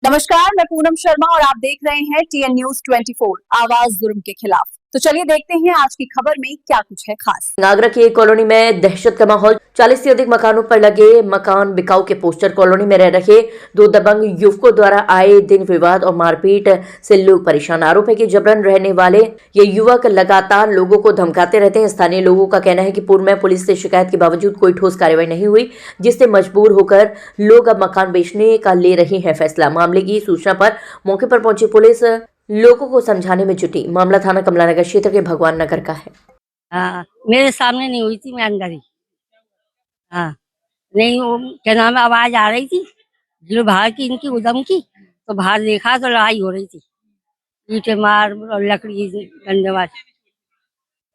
नमस्कार, मैं पूनम शर्मा और आप देख रहे हैं TN News 24 आवाज जुर्म के खिलाफ। तो चलिए देखते हैं आज की खबर में क्या कुछ है खास। नागरा की एक कॉलोनी में दहशत का माहौल। 40 से अधिक मकानों पर लगे मकान बिकाऊ के पोस्टर। कॉलोनी में रह रहे दो दबंग युवकों द्वारा आए दिन विवाद और मारपीट से लोग परेशान। आरोप है कि जबरन रहने वाले ये युवक लगातार लोगों को धमकाते रहते हैं। स्थानीय लोगों का कहना है कि पूर्व में पुलिस से शिकायत के बावजूद कोई ठोस कार्रवाई नहीं हुई, जिससे मजबूर होकर लोग अब मकान बेचने का ले रहे हैं फैसला। मामले की सूचना पर मौके पर पहुंची पुलिस लोगों को समझाने में जुटी। मामला थाना कमलानगर क्षेत्र के भगवान नगर का है। हाँ, मेरे सामने नहीं हुई थी, मैं अंदर ही। हाँ, नहीं वो क्या नाम है, आवाज आ रही थी जो बाहर की इनकी उदम की, तो बाहर देखा तो लड़ाई हो रही थी, ईंटें मार और लकड़ी डंडे मार।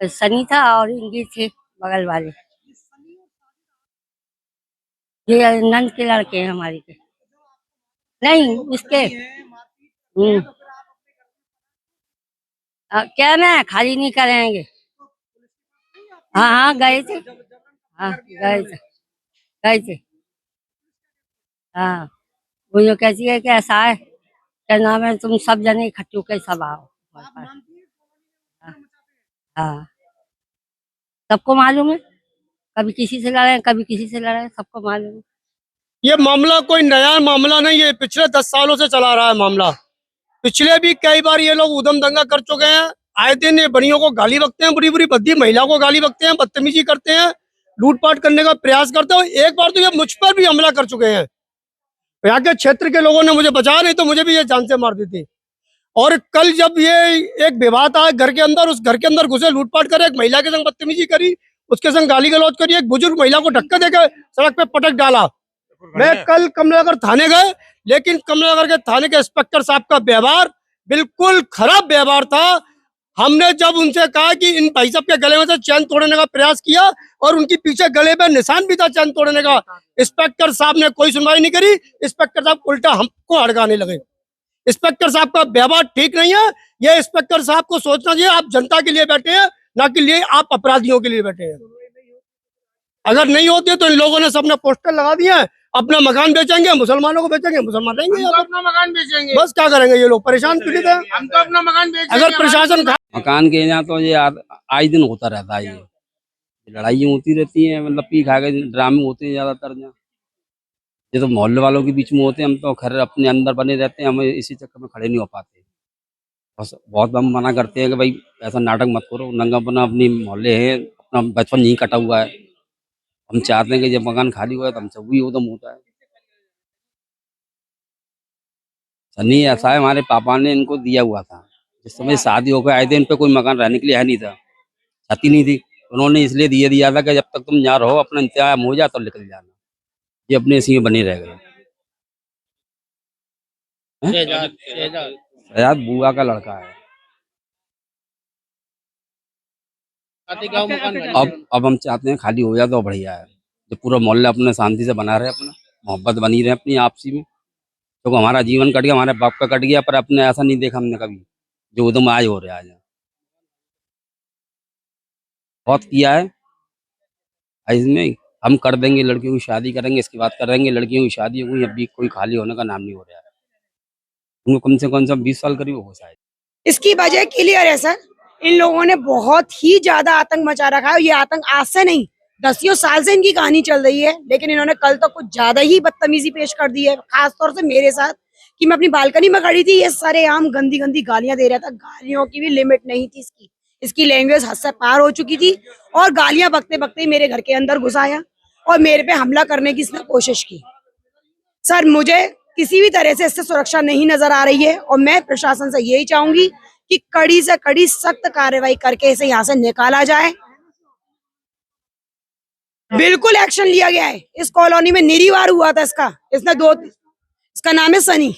सनी था और इनके थे बगल वाले, ये नंद के लड़के हैं हमारे के। नहीं इसके क्या मैं खाली नहीं करेंगे। हाँ हाँ गए थे, हाँ गए थे। हाँ, वो जो कहती है कि ऐसा है, क्या नाम है, तुम सब जने इकट्ठे होकर सब आओ हमारे पास। हाँ हाँ, सबको मालूम है, कभी किसी से लड़े कभी किसी से लड़े, सबको मालूम है। ये मामला कोई नया मामला नहीं है, पिछले 10 सालों से चला रहा है मामला। पिछले भी कई बार ये लोग उधम दंगा कर चुके हैं। आए दिन ये बड़ियों को गाली बकते हैं, बुरी बुरी भद्दी महिला को गाली बकते हैं, बदतमीजी करते हैं, लूटपाट करने का प्रयास करते हैं। एक बार तो ये मुझ पर भी हमला कर चुके हैं। यहाँ के क्षेत्र के लोगों ने मुझे बचाया, नहीं तो मुझे भी ये जान से मार देती। और कल जब ये एक विवाद आया घर के अंदर, उस घर के अंदर घुसे, लूटपाट करे, एक महिला के संग बदतमीजी करी, उसके संग गाली गलौज करी, एक बुजुर्ग महिला को धक्का देकर सड़क पे पटक डाला। मैं कल कमलानगर थाने गए, लेकिन कमलानगर के थाने के इंस्पेक्टर साहब का व्यवहार बिल्कुल खराब व्यवहार था। हमने जब उनसे कहा कि इन भाई साहब के गले में से चैन तोड़ने का प्रयास किया और उनके पीछे गले में निशान भी था चैन तोड़ने का, इंस्पेक्टर साहब ने कोई सुनवाई नहीं करी। इंस्पेक्टर साहब उल्टा हमको हड़काने लगे। इंस्पेक्टर साहब का व्यवहार ठीक नहीं है। ये इंस्पेक्टर साहब को सोचना चाहिए, आप जनता के लिए बैठे हैं, ना कि लिए आप अपराधियों के लिए बैठे हैं। अगर नहीं होते तो इन लोगों ने सबने पोस्टर लगा दिए हैं, अपना मकान बेचेंगे, मुसलमानों को बेचेंगे, मुसलमान रहेंगे, हम तो अपना मकान बेचेंगे। बस क्या करेंगे ये लोग, परेशान पीड़ित है। हम तो अपना मकान बेचेंगे। अगर प्रशासन मकान के यहाँ तो ये आए दिन होता रहता है, ये लड़ाइयाँ होती रहती हैं, मतलब पी खा के ड्रामे होते हैं ज्यादातर। यहाँ ये तो मोहल्ले वालों के बीच में होते हैं, हम तो खैर अपने अंदर बने रहते हैं, हम इसी चक्कर में खड़े नहीं हो पाते। बस बहुत हम मना करते हैं कि भाई ऐसा नाटक मत करो, नंगापना अपनी मोहल्ले है, अपना बचपन यहीं कटा हुआ है। हम चाहते हैं कि जब मकान खाली हुआ है तो हमसे वही उदम होता है। सनी ऐसा है, हमारे पापा ने इनको दिया हुआ था, जिस समय शादी होकर आए थे इन पे कोई मकान रहने के लिए है नहीं था, छाती नहीं थी। उन्होंने इसलिए दिया था कि जब तक तुम यहाँ रहो, अपना इंतजाम हो जाए तो निकल जाना। ये अपने इसी में बने रह गए। शहजाद बुआ का लड़का है। अब हम चाहते हैं खाली हो जाए तो बढ़िया है, जो पूरा मोहल्ला अपने शांति से बना रहे, अपना मोहब्बत बनी रहे अपनी आपसी में। तो हमारा जीवन कट गया, हमारे बाप का कट गया, पर अपने ऐसा नहीं देखा हमने कभी जो उदम आज हो रहा है। बहुत किया है इसमें, हम कर देंगे, लड़कियों की शादी करेंगे, इसकी बात करेंगे, लड़कियों की शादी हुई, अभी कोई खाली होने का नाम नहीं हो रहा है। उनको कम से कम 20 साल करीब हो शायद। इसकी वजह क्लियर है सर, इन लोगों ने बहुत ही ज्यादा आतंक मचा रखा है। ये आतंक आज से नहीं, 10 साल से इनकी कहानी चल रही है, लेकिन इन्होंने कल तो कुछ ज्यादा ही बदतमीजी पेश कर दी है, खासतौर से मेरे साथ। कि मैं अपनी बालकनी में खड़ी थी, ये सरेआम गंदी गंदी गालियां दे रहा था। गालियों की भी लिमिट नहीं थी इसकी लैंग्वेज हद से पार हो चुकी थी, और गालियां बकते बकते मेरे घर के अंदर घुसाया और मेरे पे हमला करने की इसने कोशिश की। सर मुझे किसी भी तरह से इससे सुरक्षा नहीं नजर आ रही है, और मैं प्रशासन से यही चाहूंगी कि कड़ी से कड़ी सख्त कार्रवाई करके इसे यहाँ से निकाला जाए। बिल्कुल एक्शन लिया गया है। इस कॉलोनी में निरीवार हुआ था इसका नाम है सनी,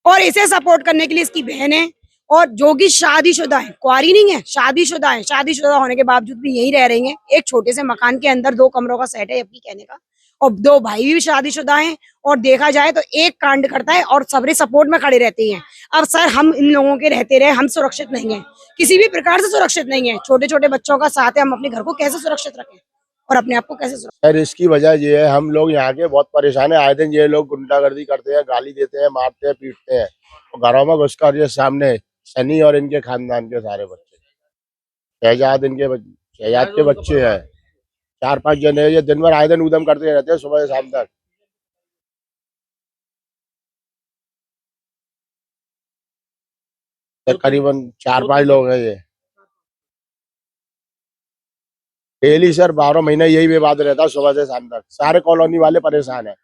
और इसे सपोर्ट करने के लिए इसकी बहन है, और जो कि शादीशुदा है, कुआरी नहीं है, शादीशुदा है। शादीशुदा होने के बावजूद भी यही रह रही हैं एक छोटे से मकान के अंदर। 2 कमरों का सेट है आपकी कहने का, और 2 भाई भी शादीशुदा हैं, और देखा जाए तो एक कांड करता है और सबरे सपोर्ट में खड़े रहते हैं। अब सर हम इन लोगों के रहते रहे, हम सुरक्षित नहीं है, किसी भी प्रकार से सुरक्षित नहीं है। छोटे छोटे बच्चों का साथ है, हम अपने घर को कैसे सुरक्षित रखें? और अपने आप को कैसे सुरक्षित। सर इसकी वजह ये है, हम लोग यहाँ के बहुत परेशान है। आए दिन ये लोग गुंडागर्दी करते हैं, गाली देते हैं, मारते हैं, पीटते हैं। और घरों में घुसकर ये सामने सनी और इनके खानदान के सारे बच्चे, शहजाद के बच्चे हैं, 4-5 जने, ये दिन भर आए दिन उदम करते रहते हैं सुबह से शाम तक। करीबन 4-5 लोग हैं ये। डेली सर 12 महीने यही विवाद रहता है सुबह से शाम तक। सारे कॉलोनी वाले परेशान है।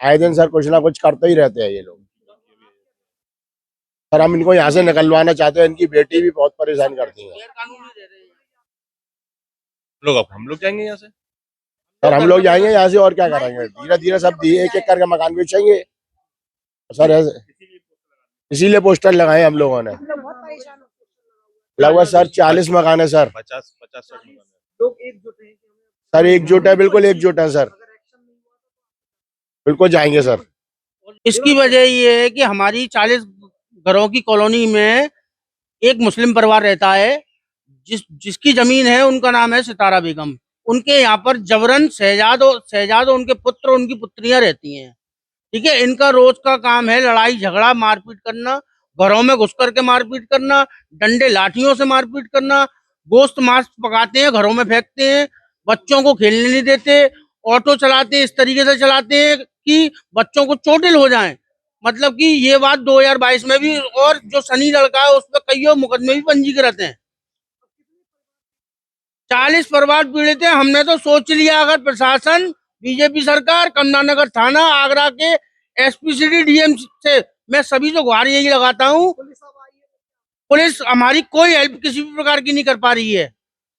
आए दिन सर कुछ ना कुछ करते ही रहते हैं ये लोग। सर हम इनको यहाँ से निकलवाना चाहते हैं। इनकी बेटी भी बहुत परेशान करती है। हम लोग जाएंगे यहाँ से। सर हम लोग जाएंगे यहाँ से और क्या करेंगे। धीरे धीरे सब एक एक करके मकान बेचेंगे सर। ऐसे इसीलिए पोस्टर लगाए हम लोगों ने। लगभग सर 40 मकान है सर। 50-60 मकान है। सर एकजुट है, बिल्कुल एकजुट है सर। बिल्कुल जाएंगे सर। इसकी वजह ये है कि हमारी 40 घरों की कॉलोनी में एक मुस्लिम परिवार रहता है, जिसकी जमीन है, उनका नाम है सितारा बेगम। उनके यहाँ पर जबरन शहजाद और उनके पुत्र, उनकी पुत्रियां रहती हैं। ठीक है, इनका रोज का काम है लड़ाई झगड़ा, मारपीट करना, घरों में घुस करके मारपीट करना, डंडे लाठियों से मारपीट करना, गोश्त मांस पकाते हैं, घरों में फेंकते हैं, बच्चों को खेलने नहीं देते, ऑटो चलाते हैं, इस तरीके से चलाते हैं कि बच्चों को चोटिल हो जाएं। मतलब कि ये बात 2022 में भी, और जो सनी लड़का है उस पर कई मुकदमे भी पंजीकृत हैं। 40 परिवार पीड़ित हैं। हमने तो सोच लिया, अगर प्रशासन, बीजेपी सरकार, कमलानगर थाना, आगरा के एसपीसीडी डीएम से मैं सभी से गुहार यही लगाता हूँ, पुलिस हमारी कोई हेल्प किसी भी प्रकार की नहीं कर पा रही है।